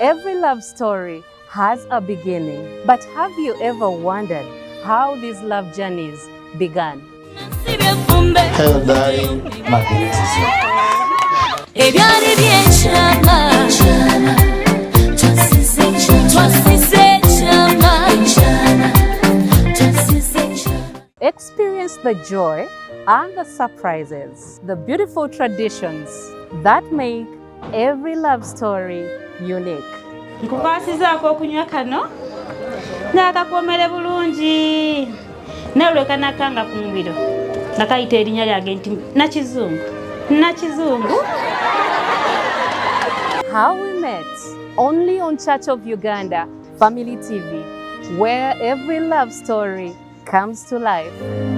Every love story has a beginning, but have you ever wondered how these love journeys began? Hello, darling. Experience the joy and the surprises, the beautiful traditions that make every love story unique. Nkukwasizaako okunywa kano n'akakomere bulungi n'olweka nakanga ku mubiro nga kayita erinnya lyange nti Nakizungu. How we met, only on Church of Uganda Family TV, where every love story comes to life.